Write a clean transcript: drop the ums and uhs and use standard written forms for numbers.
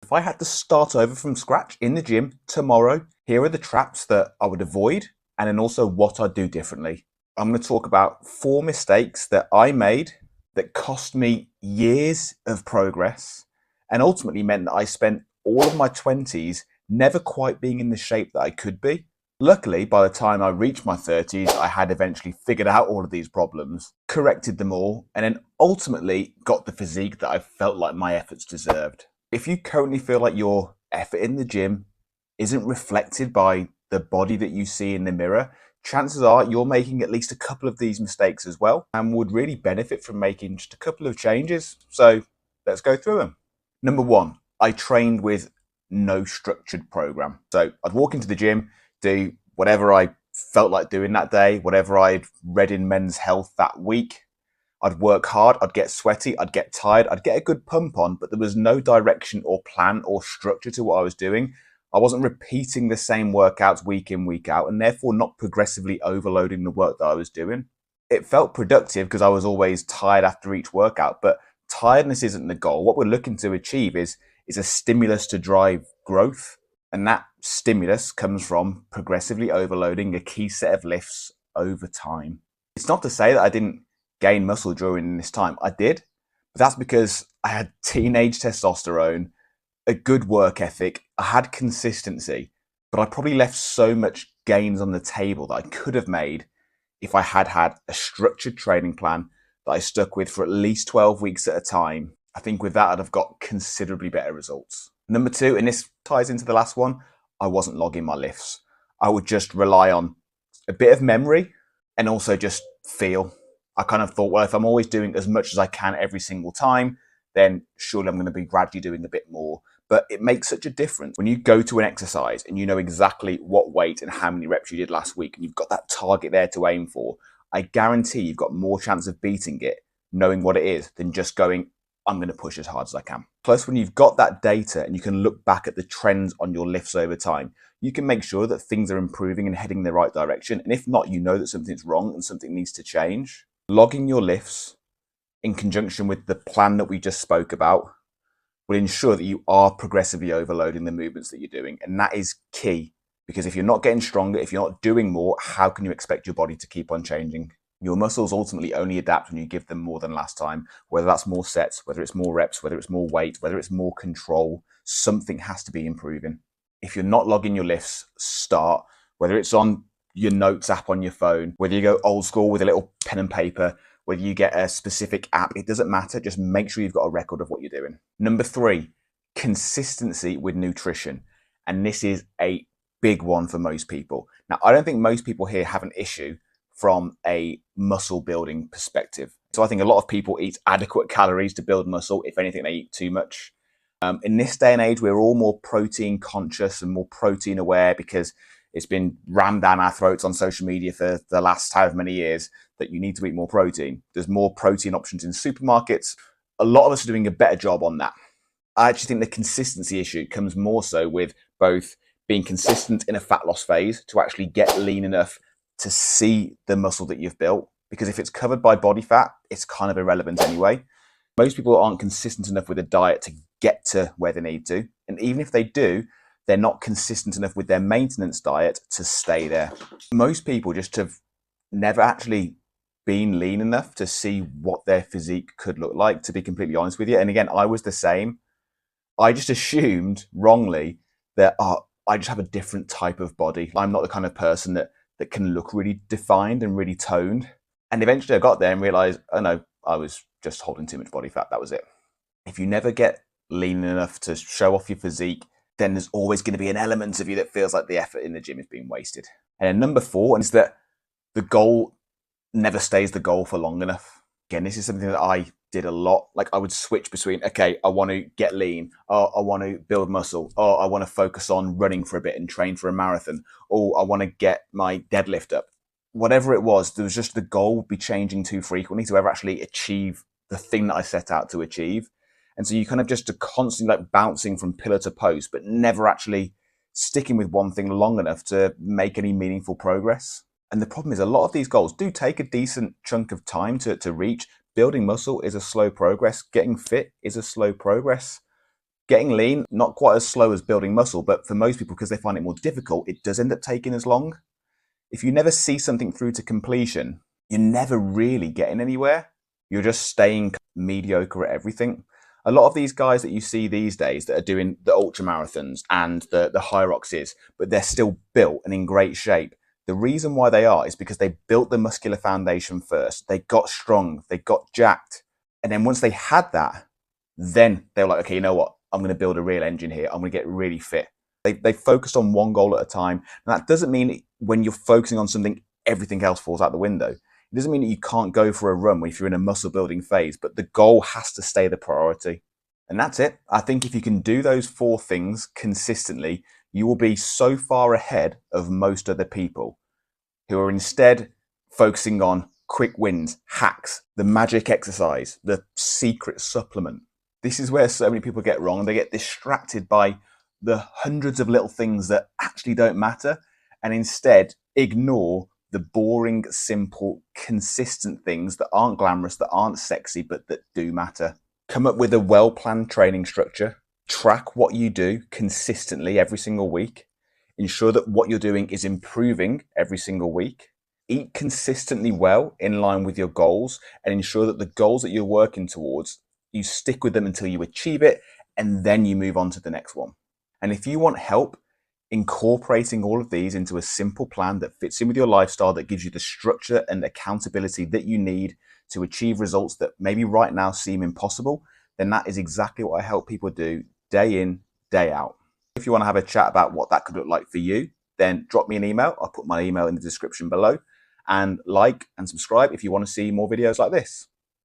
If I had to start over from scratch in the gym tomorrow, here are the traps that I would avoid and then also what I'd do differently. I'm going to talk about 4 mistakes that I made that cost me years of progress and ultimately meant that I spent all of my 20s never quite being in the shape that I could be. Luckily, by the time I reached my 30s, I had eventually figured out all of these problems, corrected them all, and then ultimately got the physique that I felt like my efforts deserved. If you currently feel like your effort in the gym isn't reflected by the body that you see in the mirror, chances are you're making at least a couple of these mistakes as well and would really benefit from making just a couple of changes. So let's go through them. Number 1, I trained with no structured program. So I'd walk into the gym, do whatever I felt like doing that day, whatever I'd read in Men's Health that week. I'd work hard, I'd get sweaty, I'd get tired, I'd get a good pump on, but there was no direction or plan or structure to what I was doing. I wasn't repeating the same workouts week in, week out, and therefore not progressively overloading the work that I was doing. It felt productive because I was always tired after each workout, but tiredness isn't the goal. What we're looking to achieve is a stimulus to drive growth, and that stimulus comes from progressively overloading a key set of lifts over time. It's not to say that I didn't gain muscle during this time. I did, but that's because I had teenage testosterone, a good work ethic, I had consistency, but I probably left so much gains on the table that I could have made if I had had a structured training plan that I stuck with for at least 12 weeks at a time. I think with that, I'd have got considerably better results. Number 2, and this ties into the last one, I wasn't logging my lifts. I would just rely on a bit of memory and also just feel. I kind of thought, well, if I'm always doing as much as I can every single time, then surely I'm going to be gradually doing a bit more. But it makes such a difference when you go to an exercise and you know exactly what weight and how many reps you did last week, and you've got that target there to aim for. I guarantee you've got more chance of beating it knowing what it is than just going, I'm going to push as hard as I can. Plus, when you've got that data and you can look back at the trends on your lifts over time, you can make sure that things are improving and heading in the right direction. And if not, you know that something's wrong and something needs to change. Logging your lifts in conjunction with the plan that we just spoke about will ensure that you are progressively overloading the movements that you're doing. And that is key, because if you're not getting stronger, if you're not doing more, how can you expect your body to keep on changing? Your muscles ultimately only adapt when you give them more than last time, whether that's more sets, whether it's more reps, whether it's more weight, whether it's more control, something has to be improving. If you're not logging your lifts, start, whether it's on your notes app on your phone, whether you go old school with a little pen and paper, whether you get a specific app, it doesn't matter. Just make sure you've got a record of what you're doing. Number 3, consistency with nutrition. And this is a big one for most people. Now, I don't think most people here have an issue from a muscle building perspective. So I think a lot of people eat adequate calories to build muscle. If anything, they eat too much. In this day and age, we're all more protein conscious and more protein aware because it's been rammed down our throats on social media for the last however many years that you need to eat more protein. There's more protein options in supermarkets. A lot of us are doing a better job on that. I actually think the consistency issue comes more so with both being consistent in a fat loss phase to actually get lean enough to see the muscle that you've built. Because if it's covered by body fat, it's kind of irrelevant anyway. Most people aren't consistent enough with a diet to get to where they need to. And even if they do, they're not consistent enough with their maintenance diet to stay there. Most people just have never actually been lean enough to see what their physique could look like, to be completely honest with you. And again, I was the same. I just assumed wrongly that I just have a different type of body. I'm not the kind of person that can look really defined and really toned. And eventually I got there and realized, oh no, I was just holding too much body fat. That was it. If you never get lean enough to show off your physique, then there's always going to be an element of you that feels like the effort in the gym is being wasted. And then number 4 is that the goal never stays the goal for long enough. Again, this is something that I did a lot. Like I would switch between, okay, I want to get lean. Oh, I want to build muscle. Oh, I want to focus on running for a bit and train for a marathon. Oh, I want to get my deadlift up. Whatever it was, there was just the goal would be changing too frequently to ever actually achieve the thing that I set out to achieve. And so you kind of just are constantly like bouncing from pillar to post, but never actually sticking with one thing long enough to make any meaningful progress. And the problem is a lot of these goals do take a decent chunk of time to reach. Building muscle is a slow progress. Getting fit is a slow progress. Getting lean, not quite as slow as building muscle, but for most people, because they find it more difficult, it does end up taking as long. If you never see something through to completion, you're never really getting anywhere. You're just staying mediocre at everything. A lot of these guys that you see these days that are doing the ultra marathons and the Hyroxes, but they're still built and in great shape. The reason why they are is because they built the muscular foundation first. They got strong, they got jacked. And then once they had that, then they were like, okay, you know what? I'm going to build a real engine here. I'm going to get really fit. They focused on one goal at a time. And that doesn't mean when you're focusing on something, everything else falls out the window. It doesn't mean that you can't go for a run if you're in a muscle building phase, but the goal has to stay the priority. And that's it. I think if you can do those 4 things consistently, you will be so far ahead of most other people who are instead focusing on quick wins, hacks, the magic exercise, the secret supplement. This is where so many people get wrong. They get distracted by the hundreds of little things that actually don't matter and instead ignore the boring, simple, consistent things that aren't glamorous, that aren't sexy, but that do matter. Come up with a well-planned training structure. Track what you do consistently every single week. Ensure that what you're doing is improving every single week. Eat consistently well in line with your goals and ensure that the goals that you're working towards, you stick with them until you achieve it and then you move on to the next one. And if you want help incorporating all of these into a simple plan that fits in with your lifestyle, that gives you the structure and accountability that you need to achieve results that maybe right now seem impossible, then that is exactly what I help people do day in, day out. If you want to have a chat about what that could look like for you, then drop me an email. I'll put my email in the description below, and like and subscribe if you want to see more videos like this.